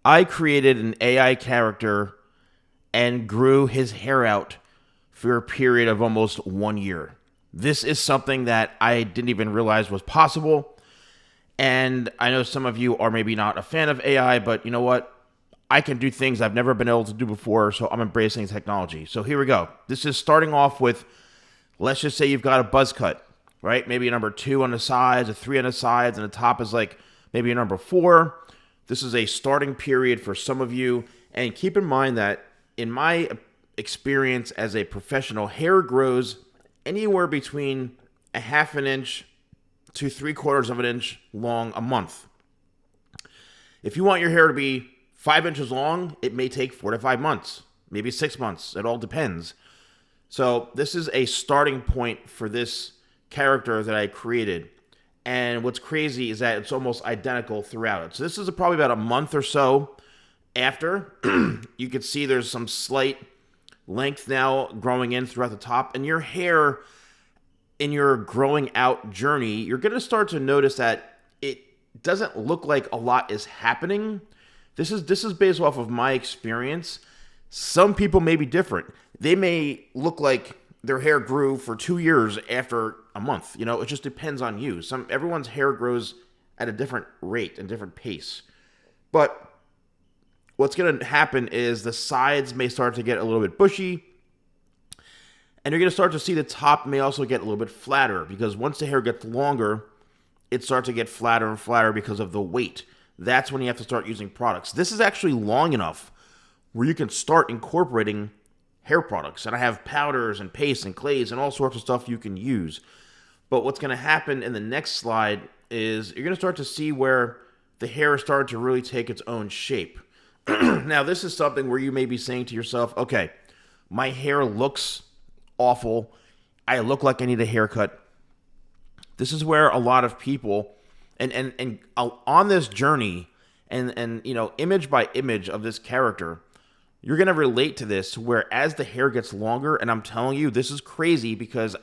I created an AI character and grew his hair out for a period of almost 1 year. This is something that I didn't even realize was possible. And I know some of you are maybe not a fan of AI, but you know what? I can do things I've never been able to do before, so I'm embracing technology. So here we go. This is starting off with, let's just say you've got a buzz cut, right? Maybe a number 2 on the sides, a 3 on the sides, and the top is like maybe a number 4. This is a starting period for some of you. And keep in mind that in my experience as a professional, hair grows anywhere between a half an inch to 3/4 of an inch long a month. If you want your hair to be 5 inches long, it may take 4 to 5 months, maybe 6 months. It all depends. So this is a starting point for this character that I created. And what's crazy is that it's almost identical throughout it. So this is probably about a month or so after. You can see there's some slight length now growing in throughout the top. And your hair, in your growing out journey, you're going to start to notice that it doesn't look like a lot is happening. This is based off of my experience. Some people may be different. They may look like their hair grew for 2 years after a month. You know, it just depends on you. Everyone's hair grows at a different rate and different pace. But what's going to happen is the sides may start to get a little bit bushy, and you're going to start to see the top may also get a little bit flatter, because once the hair gets longer, it starts to get flatter and flatter because of the weight. That's when you have to start using products. This is actually long enough where you can start incorporating hair products. And I have powders and pastes and clays and all sorts of stuff you can use. But what's going to happen in the next slide is you're going to start to see where the hair is starting to really take its own shape. Now, this is something where you may be saying to yourself, okay, my hair looks awful. I look like I need a haircut. This is where a lot of people, and on this journey, and you know, image by image of this character, you're going to relate to this, where as the hair gets longer, and I'm telling you, this is crazy because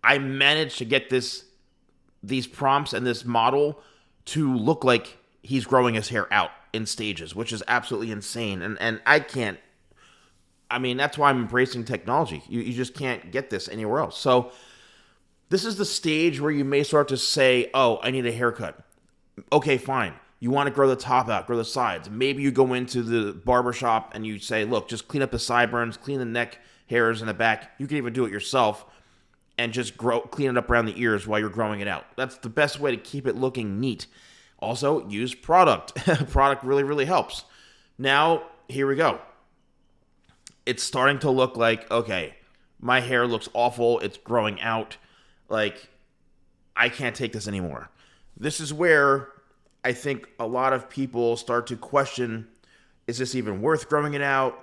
I managed to get these prompts and this model to look like he's growing his hair out in stages, which is absolutely insane. And I mean, that's why I'm embracing technology. You just can't get this anywhere else. So this is the stage where you may start to say, oh, I need a haircut. Okay, fine. You want to grow the top out, grow the sides. Maybe you go into the barbershop and you say, look, just clean up the sideburns, clean the neck hairs in the back. You can even do it yourself and just clean it up around the ears while you're growing it out. That's the best way to keep it looking neat. Also, use product. Product really, really helps. Now, here we go. It's starting to look like, okay, my hair looks awful. It's growing out. Like, I can't take this anymore. This is where I think a lot of people start to question, is this even worth growing it out?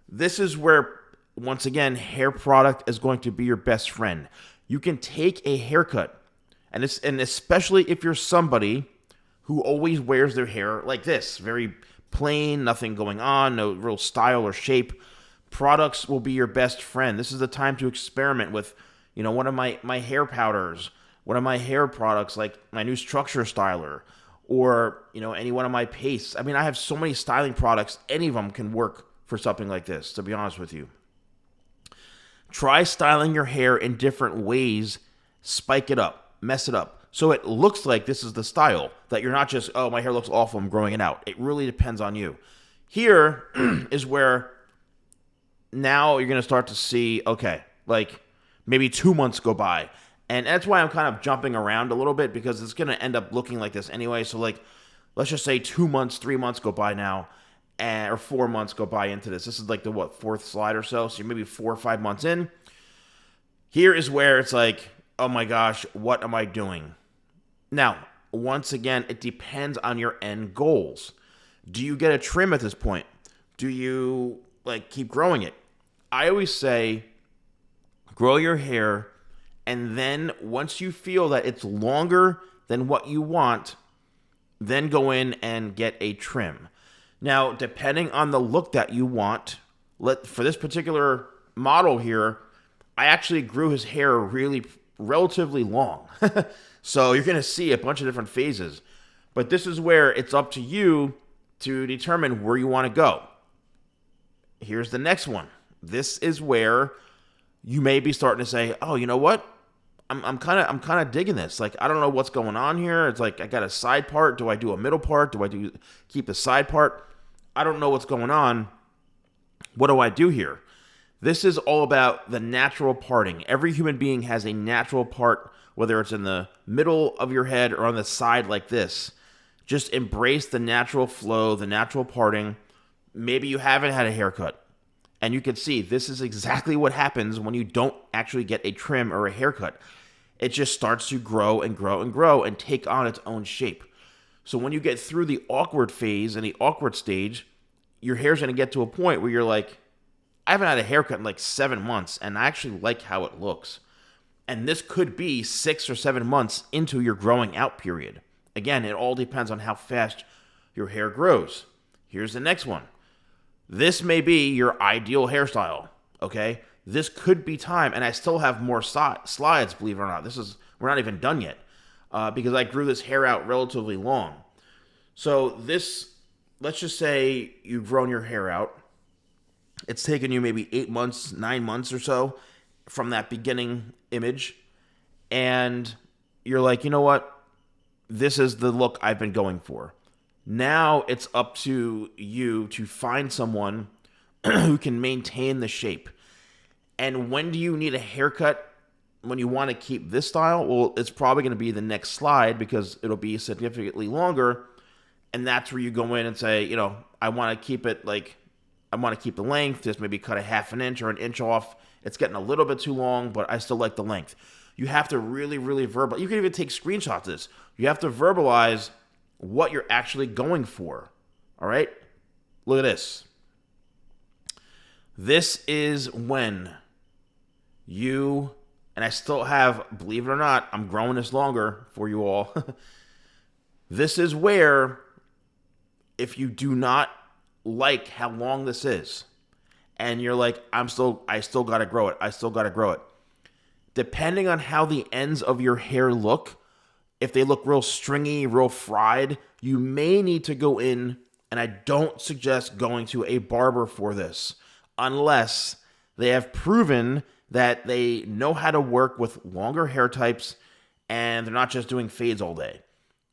This is where, once again, hair product is going to be your best friend. You can take a haircut, and especially if you're somebody who always wears their hair like this, very plain, nothing going on, no real style or shape. Products will be your best friend. This is the time to experiment with, you know, one of my hair powders, one of my hair products, like my new structure styler, or, you know, any one of my pastes. I mean, I have so many styling products. Any of them can work for something like this, to be honest with you. Try styling your hair in different ways. Spike it up, mess it up, so it looks like this is the style, that you're not just, oh, my hair looks awful, I'm growing it out. It really depends on you. Here is where now you're going to start to see, okay, like maybe 2 months go by. And that's why I'm kind of jumping around a little bit, because it's going to end up looking like this anyway. So like, let's just say 2 months, 3 months go by now, or 4 months go by into this. This is like the, fourth slide or so. So you're maybe 4 or 5 months in. Here is where it's like, oh my gosh, what am I doing? Now, once again, it depends on your end goals. Do you get a trim at this point? Do you like keep growing it? I always say, grow your hair, and then once you feel that it's longer than what you want, then go in and get a trim. Now, depending on the look that you want, for this particular model here, I actually grew his hair relatively long. So you're going to see a bunch of different phases. But this is where it's up to you to determine where you want to go. Here's the next one. This is where you may be starting to say, oh, you know what? I'm kind of digging this. Like, I don't know what's going on here. It's like I got a side part. Do I do a middle part? Do I keep the side part? I don't know what's going on. What do I do here? This is all about the natural parting. Every human being has a natural part, whether it's in the middle of your head or on the side like this. Just embrace the natural flow, the natural parting. Maybe you haven't had a haircut, and you can see this is exactly what happens when you don't actually get a trim or a haircut. It just starts to grow and grow and grow and take on its own shape. So when you get through the awkward phase and the awkward stage, your hair's going to get to a point where you're like, I haven't had a haircut in like 7 months, and I actually like how it looks. And this could be 6 or 7 months into your growing out period. Again, it all depends on how fast your hair grows. Here's the next one. This may be your ideal hairstyle, okay? This could be time, and I still have more slides, believe it or not. We're not even done yet, because I grew this hair out relatively long. So this, let's just say you've grown your hair out. It's taken you maybe 8 months, 9 months or so from that beginning image, and you're like, you know what? This is the look I've been going for. Now it's up to you to find someone who can maintain the shape. And when do you need a haircut? When you want to keep this style? Well, it's probably going to be the next slide because it'll be significantly longer. And that's where you go in and say, you know, I want to keep it like, I want to keep the length, just maybe cut a half an inch or an inch off. It's getting a little bit too long, but I still like the length. You have to really, really verbalize. You can even take screenshots of this. You have to verbalize what you're actually going for. All right? Look at this. This is when you, and I still have, believe it or not, I'm growing this longer for you all. This is where, if you do not like how long this is, and you're like, I still got to grow it. Depending on how the ends of your hair look, if they look real stringy, real fried, you may need to go in, and I don't suggest going to a barber for this, unless they have proven that they know how to work with longer hair types, and they're not just doing fades all day.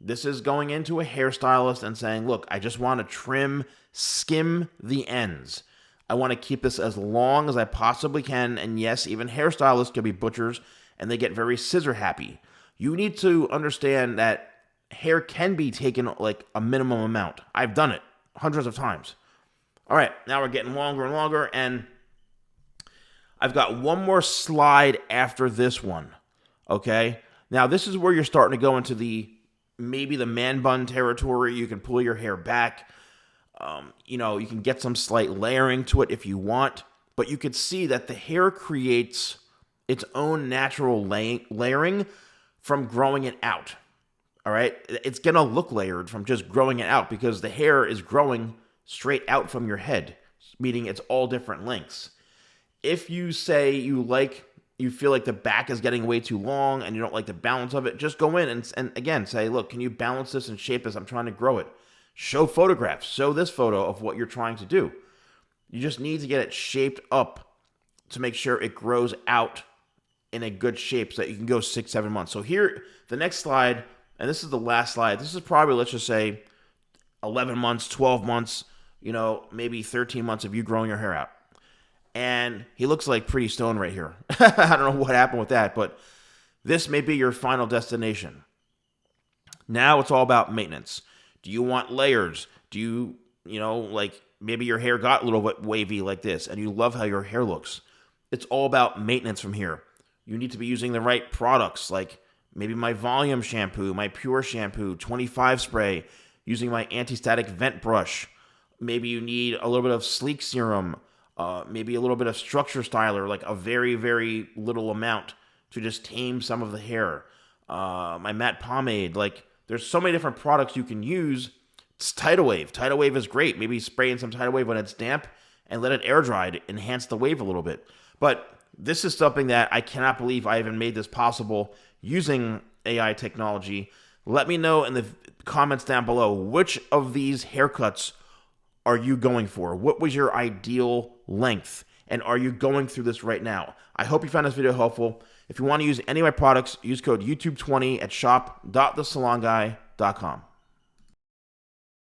This is going into a hairstylist and saying, look, I just want to skim the ends. I want to keep this as long as I possibly can. And yes, even hairstylists can be butchers, and they get very scissor happy. You need to understand that hair can be taken like a minimum amount. I've done it hundreds of times. All right, now we're getting longer and longer, and I've got one more slide after this one, okay? Now, this is where you're starting to go into maybe the man bun territory. You can pull your hair back. You can get some slight layering to it if you want, but you could see that the hair creates its own natural layering from growing it out, all right? It's going to look layered from just growing it out because the hair is growing straight out from your head, meaning it's all different lengths. If you say you feel like the back is getting way too long and you don't like the balance of it, just go in and again say, look, can you balance this and shape this? I'm trying to grow it. Show photographs. Show this photo of what you're trying to do. You just need to get it shaped up to make sure it grows out in a good shape so that you can go 6-7 months. So here, the next slide, and this is the last slide. This is probably, let's just say, 11 months, 12 months, maybe 13 months of you growing your hair out. And he looks like pretty stoned right here. I don't know what happened with that, but this may be your final destination. Now it's all about maintenance. Do you want layers? Do you, maybe your hair got a little bit wavy like this and you love how your hair looks. It's all about maintenance from here. You need to be using the right products, like maybe my volume shampoo, my pure shampoo, 25 spray, using my anti-static vent brush. Maybe you need a little bit of sleek serum, maybe a little bit of structure styler, like a very, very little amount to just tame some of the hair. My matte pomade, there's so many different products you can use. It's Tidal Wave. Tidal Wave is great. Maybe spray in some Tidal Wave when it's damp and let it air dry to enhance the wave a little bit. But this is something that I cannot believe I even made this possible using AI technology. Let me know in the comments down below which of these haircuts are you going for? What was your ideal length? And are you going through this right now? I hope you found this video helpful. If you want to use any of my products, use code YouTube20 at shop.thesalonguy.com.